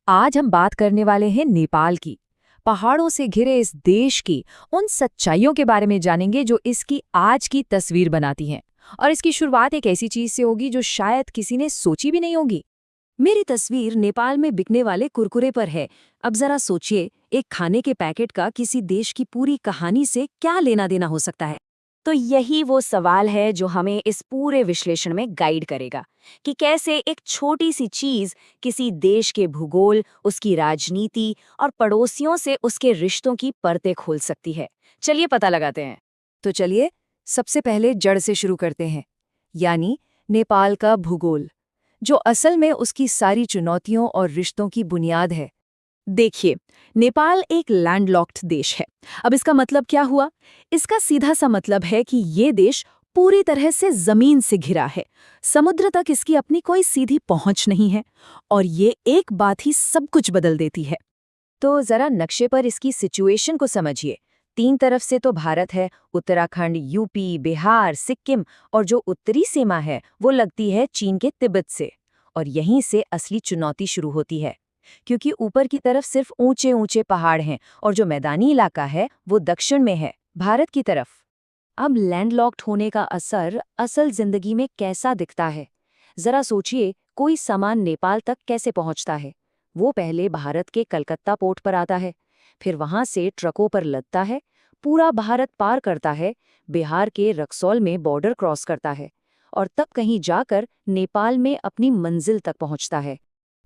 आज हम बात करने वाले हैं नेपाल की। पहाड़ों से घिरे इस देश की उन सच्चाइयों के बारे में जानेंगे जो इसकी आज की तस्वीर बनाती हैं। और इसकी शुरुआत एक ऐसी चीज से होगी जो शायद किसी ने सोची भी नहीं होगी। मेरी तस्वीर नेपाल में बिकने वाले कुरकुरे पर है। अब जरा सोचिए, एक खाने के पैकेट का किसी देश की पूरी कहानी से क्या लेना देना हो सकता है। तो यही वो सवाल है जो हमें इस पूरे विश्लेषण में गाइड करेगा कि कैसे एक छोटी सी चीज किसी देश के भूगोल, उसकी राजनीति और पड़ोसियों से उसके रिश्तों की परतें खोल सकती है। चलिए पता लगाते हैं। तो चलिए सबसे पहले जड़ से शुरू करते हैं, यानी नेपाल का भूगोल, जो असल में उसकी सारी चुनौतियों और रिश्तों की बुनियाद है। देखिए, नेपाल एक लैंडलॉक्ड देश है। अब इसका मतलब क्या हुआ? इसका सीधा सा मतलब है कि ये देश पूरी तरह से जमीन से घिरा है। समुद्र तक इसकी अपनी कोई सीधी पहुंच नहीं है, और ये एक बात ही सब कुछ बदल देती है। तो जरा नक्शे पर इसकी सिचुएशन को समझिए। तीन तरफ से तो भारत है, उत्तराखंड, यूपी, बिहार, सिक्किम, और जो उत्तरी सीमा है वो लगती है चीन के तिब्बत से। और यहीं से असली चुनौती शुरू होती है, क्योंकि ऊपर की तरफ सिर्फ ऊंचे ऊंचे पहाड़ हैं और जो मैदानी इलाका है वो दक्षिण में है, भारत की तरफ। अब लैंडलॉक्ड होने का असर असल जिंदगी में कैसा दिखता है? जरा सोचिए, कोई सामान नेपाल तक कैसे पहुंचता है? वो पहले भारत के कलकत्ता पोर्ट पर आता है, फिर वहां से ट्रकों पर लदता है, पूरा भारत पार करता है, बिहार के रक्सौल में बॉर्डर क्रॉस करता है, और तब कहीं जाकर नेपाल में अपनी मंजिल तक पहुंचता है।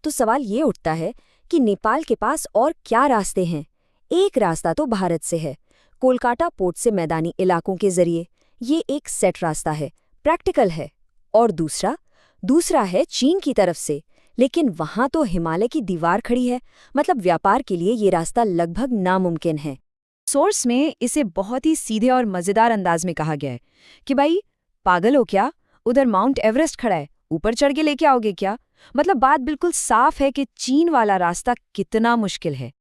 तो सवाल ये उठता है कि नेपाल के पास और क्या रास्ते हैं? एक रास्ता तो भारत से है, कोलकाता पोर्ट से मैदानी इलाकों के जरिए। ये एक सेट रास्ता है, प्रैक्टिकल है। और दूसरा है चीन की तरफ से, लेकिन वहां तो हिमालय की दीवार खड़ी है, मतलब व्यापार के लिए ये रास्ता लगभग नामुमकिन है। सोर्स में इसे बहुत ही सीधे और मजेदार अंदाज में कहा गया है कि भाई, पागल हो क्या? उधर माउंट एवरेस्ट खड़ा है, ऊपर चढ़ के लेके आओगे क्या? मतलब बात बिल्कुल साफ है कि चीन वाला रास्ता कितना मुश्किल है।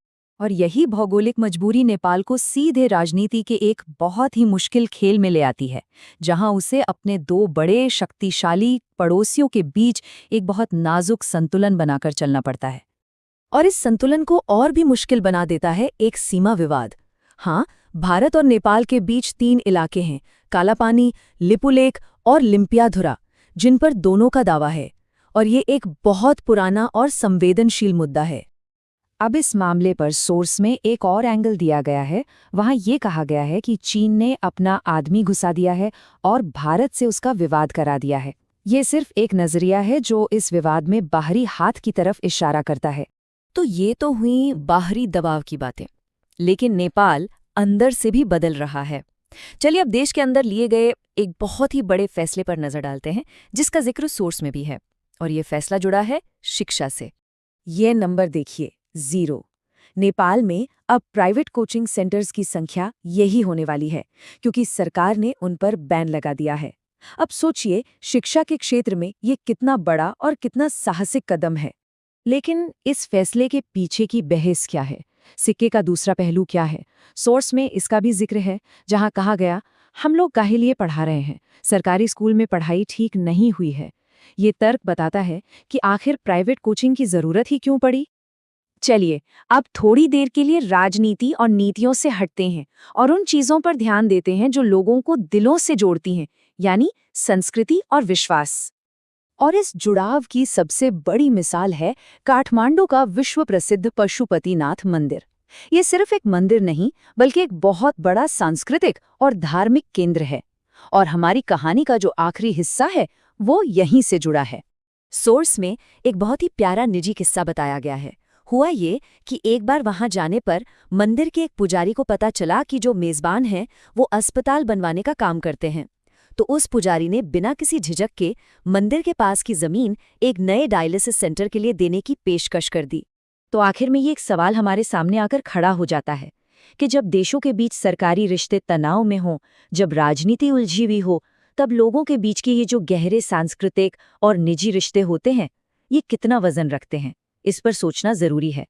और यही भौगोलिक मजबूरी नेपाल को सीधे राजनीति के एक बहुत ही मुश्किल खेल में ले आती है, जहां उसे अपने दो बड़े शक्तिशाली पड़ोसियों के बीच एक बहुत नाजुक संतुलन बनाकर चलना पड़ता है। और इस संतुलन को और भी मुश्किल बना देता है एक सीमा विवाद। हाँ, भारत और नेपाल के बीच तीन इलाके हैं, कालापानी, लिपुलेख और लिम्पियाधुरा, जिन पर दोनों का दावा है, और ये एक बहुत पुराना और संवेदनशील मुद्दा है। अब इस मामले पर सोर्स में एक और एंगल दिया गया है। वहां ये कहा गया है कि चीन ने अपना आदमी घुसा दिया है और भारत से उसका विवाद करा दिया है। ये सिर्फ एक नजरिया है जो इस विवाद में बाहरी हाथ की तरफ इशारा करता है। तो ये तो हुई बाहरी दबाव की बातें, लेकिन नेपाल अंदर से भी बदल रहा है। चलिए अब देश के अंदर लिए गए एक बहुत ही बड़े फैसले पर नजर डालते हैं, जिसका जिक्र सोर्स में भी है, और ये फैसला जुड़ा है शिक्षा से। ये नंबर देखिए, 0। नेपाल में अब प्राइवेट कोचिंग सेंटर्स की संख्या यही होने वाली है, क्योंकि सरकार ने उन पर बैन लगा दिया है। अब सोचिए, शिक्षा के क्षेत्र में ये कितना बड़ा और कितना साहसिक कदम है। लेकिन इस फैसले के पीछे की बहस क्या है? सिक्के का दूसरा पहलू क्या है? सोर्स में इसका भी जिक्र है, जहां कहा गया, हम लोग काहे लिए पढ़ा रहे हैं, सरकारी स्कूल में पढ़ाई ठीक नहीं हुई है। ये तर्क बताता है कि आखिर प्राइवेट कोचिंग की जरूरत ही क्यों पड़ी। चलिए अब थोड़ी देर के लिए राजनीति और नीतियों से हटते हैं और उन चीजों पर ध्यान देते हैं जो लोगों को दिलों से जोड़ती हैं, यानी संस्कृति और विश्वास। और इस जुड़ाव की सबसे बड़ी मिसाल है काठमांडू का विश्व प्रसिद्ध पशुपतिनाथ मंदिर। ये सिर्फ एक मंदिर नहीं, बल्कि एक बहुत बड़ा सांस्कृतिक और धार्मिक केंद्र है। और हमारी कहानी का जो आखिरी हिस्सा है वो यहीं से जुड़ा है। सोर्स में एक बहुत ही प्यारा निजी किस्सा बताया गया है। हुआ ये कि एक बार वहां जाने पर मंदिर के एक पुजारी को पता चला कि जो मेजबान हैं वो अस्पताल बनवाने का काम करते हैं। तो उस पुजारी ने बिना किसी झिझक के मंदिर के पास की जमीन एक नए डायलिसिस सेंटर के लिए देने की पेशकश कर दी। तो आखिर में ये एक सवाल हमारे सामने आकर खड़ा हो जाता है कि जब देशों के बीच सरकारी रिश्ते तनाव में हों, जब राजनीति उलझी हुई हो, तब लोगों के बीच के ये जो गहरे सांस्कृतिक और निजी रिश्ते होते हैं, ये कितना वजन रखते हैं, इस पर सोचना जरूरी है।